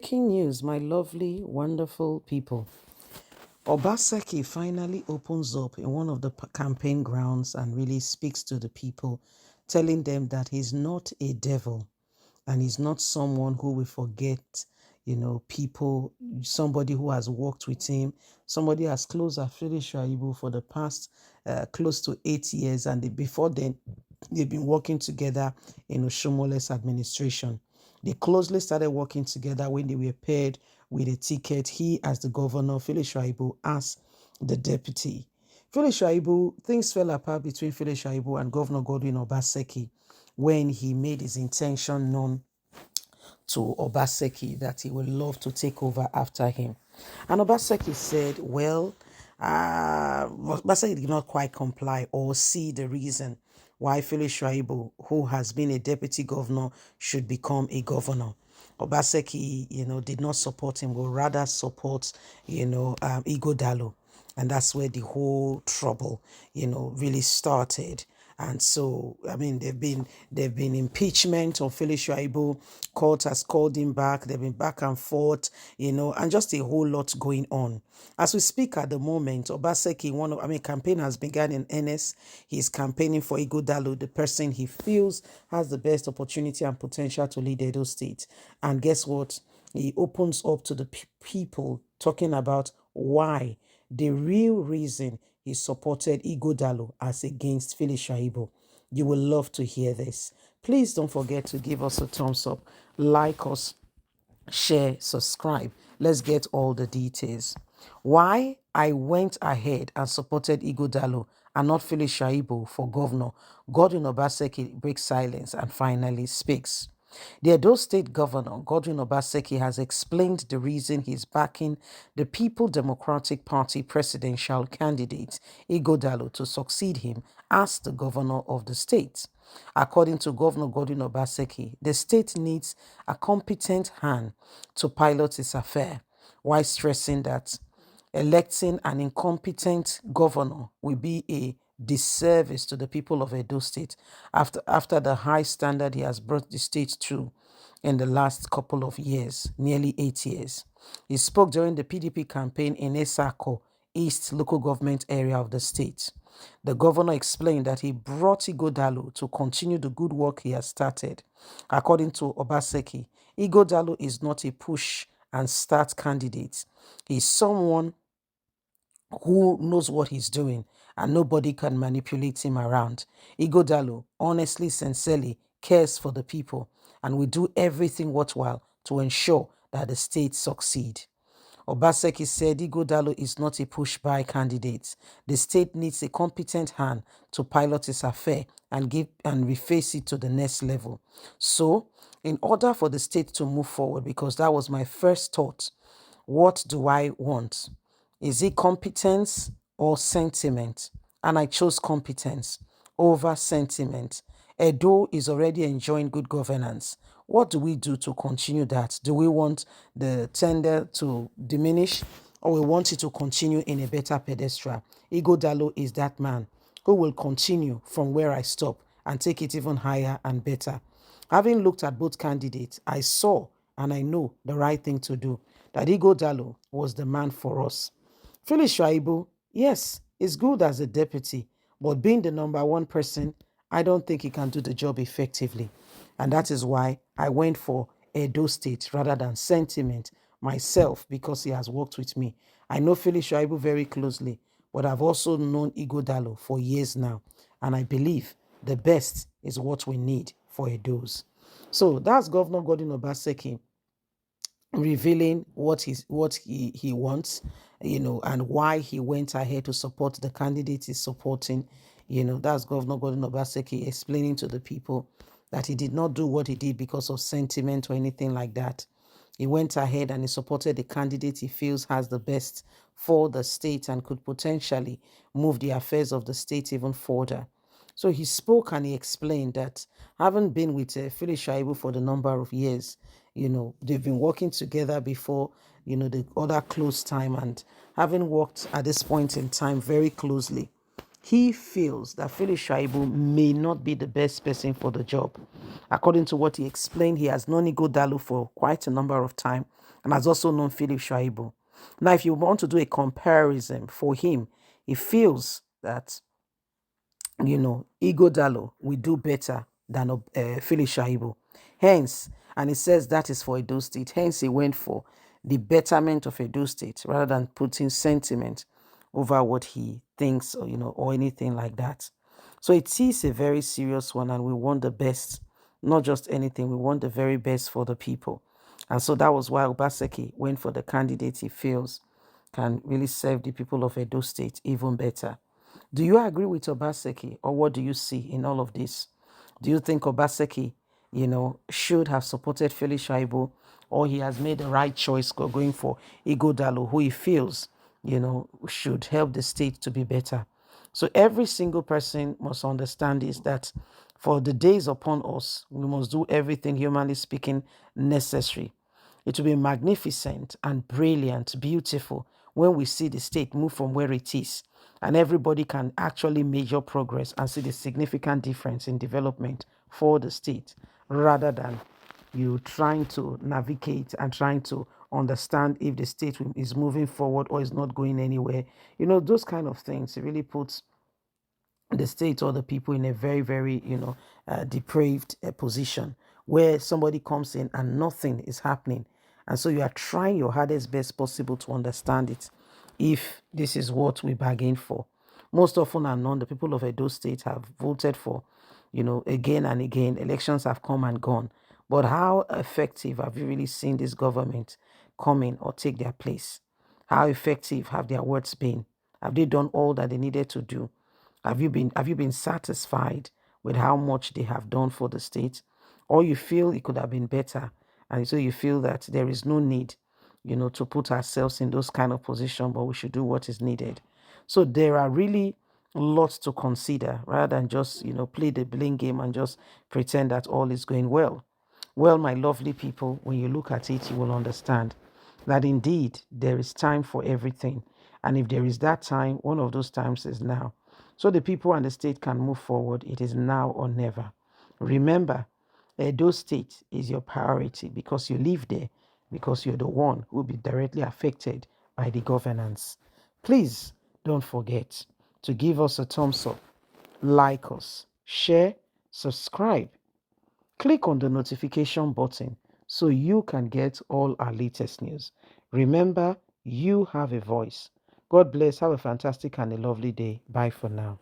Breaking news, my lovely, wonderful people. Obaseki finally opens up in one of the campaign grounds and really speaks to the people, telling them that he's not a devil and he's not someone who will forget, people, somebody who has worked with him, somebody as close as Shaibu for the past close to 8 years. And before then, they've been working together in Oshomole's administration. They closely started working together when they were paired with a ticket. He as the governor, Shaibu as the deputy. Shaibu, things fell apart between Shaibu and Governor Godwin Obaseki when he made his intention known to Obaseki that he would love to take over after him. And Obaseki said, Obaseki did not quite comply or see the reason why Shaibu, who has been a deputy governor, should become a governor. Obaseki, did not support him, but rather support, Ighodalo. And that's where the whole trouble, really started. And so, I mean, they've been impeachment of Shaibu. Court has called him back. They've been back and forth, and just a whole lot going on. As we speak at the moment, Obaseki, campaign has begun in earnest. He's campaigning for Ighodalo, the person he feels has the best opportunity and potential to lead Edo State. And guess what? He opens up to the people talking about why, the real reason he supported Ighodalo as against Shaibu. You will love to hear this. Please don't forget to give us a thumbs up, like us, share, subscribe. Let's get all the details. Why I went ahead and supported Ighodalo and not Shaibu for governor. Godwin Obaseki breaks silence and finally speaks. The Edo State Governor, Godwin Obaseki, has explained the reason he's backing the People Democratic Party presidential candidate, Ighodalo, to succeed him as the governor of the state. According to Governor Godwin Obaseki, the state needs a competent hand to pilot its affair, while stressing that electing an incompetent governor will be a disservice to the people of Edo State after the high standard he has brought the state to in the last couple of years, nearly 8 years. He spoke during the PDP campaign in Esako East local government area of the state. The governor explained that he brought Ighodalo to continue the good work he has started. According to Obaseki, Ighodalo is not a push and start candidate. He's someone who knows what he's doing and nobody can manipulate him around. Ighodalo honestly, sincerely cares for the people and will do everything worthwhile to ensure that the state succeed. Obaseki said Ighodalo is not a push-buy candidate. The state needs a competent hand to pilot its affair and reface it to the next level. So, in order for the state to move forward, because that was my first thought, what do I want? Is it competence or sentiment? And I chose competence over sentiment. Edo is already enjoying good governance. What do we do to continue that? Do we want the tender to diminish or we want it to continue in a better pedestal? Ighodalo is that man who will continue from where I stop and take it even higher and better. Having looked at both candidates, I saw and I know the right thing to do, that Ighodalo was the man for us. Shaibu, yes, is good as a deputy, but being the number one person, I don't think he can do the job effectively. And that is why I went for Edo State rather than sentiment myself, because he has worked with me. I know Shaibu very closely, but I've also known Ighodalo for years now. And I believe the best is what we need for Edos. So that's Governor Godwin Obaseki revealing what he wants, and why he went ahead to support the candidate he's supporting. That's Governor Godwin Obaseki explaining to the people that he did not do what he did because of sentiment or anything like that. He went ahead and he supported the candidate he feels has the best for the state and could potentially move the affairs of the state even further. So he spoke and he explained that having been with Shaibu for the number of years, they've been working together before, the other close time, and having worked at this point in time very closely, he feels that Shaibu may not be the best person for the job. According to what he explained, he has known Ighodalo for quite a number of time and has also known Philip Shaibu. Now, if you want to do a comparison for him, he feels that, Ighodalo will do better than Philip Shaibu. Hence, and it says that is for Edo State. Hence, he went for the betterment of Edo State rather than putting sentiment over what he thinks, or anything like that. So it is a very serious one, and we want the best, not just anything. We want the very best for the people. And so that was why Obaseki went for the candidate he feels can really serve the people of Edo State even better. Do you agree with Obaseki, or what do you see in all of this? Do you think Obaseki, should have supported Felix Shaibu, or he has made the right choice going for Ighodalo, who he feels, should help the state to be better? So every single person must understand is that for the days upon us, we must do everything, humanly speaking, necessary. It will be magnificent and brilliant, beautiful when we see the state move from where it is, and everybody can actually measure progress and see the significant difference in development for the state, rather than you trying to navigate and trying to understand if the state is moving forward or is not going anywhere. Those kind of things, it really puts the state or the people in a very, very, depraved position, where somebody comes in and nothing is happening. And so you are trying your hardest best possible to understand it, if this is what we bargained for. Most often and none, the people of Edo State have voted for, again and again. Elections have come and gone. But how effective have you really seen this government come in or take their place? How effective have their words been? Have they done all that they needed to do? Have you been satisfied with how much they have done for the state? Or you feel it could have been better, and so you feel that there is no need, to put ourselves in those kind of position, but we should do what is needed. So there are really lots to consider, rather than just, play the blame game and just pretend that all is going well. Well, my lovely people, when you look at it, you will understand that indeed there is time for everything. And if there is that time, one of those times is now. So the people and the state can move forward. It is now or never. Remember, Edo State is your priority because you live there, because you're the one who will be directly affected by the governance. Please don't forget to give us a thumbs up, like us, share, subscribe. Click on the notification button so you can get all our latest news. Remember, you have a voice. God bless. Have a fantastic and a lovely day. Bye for now.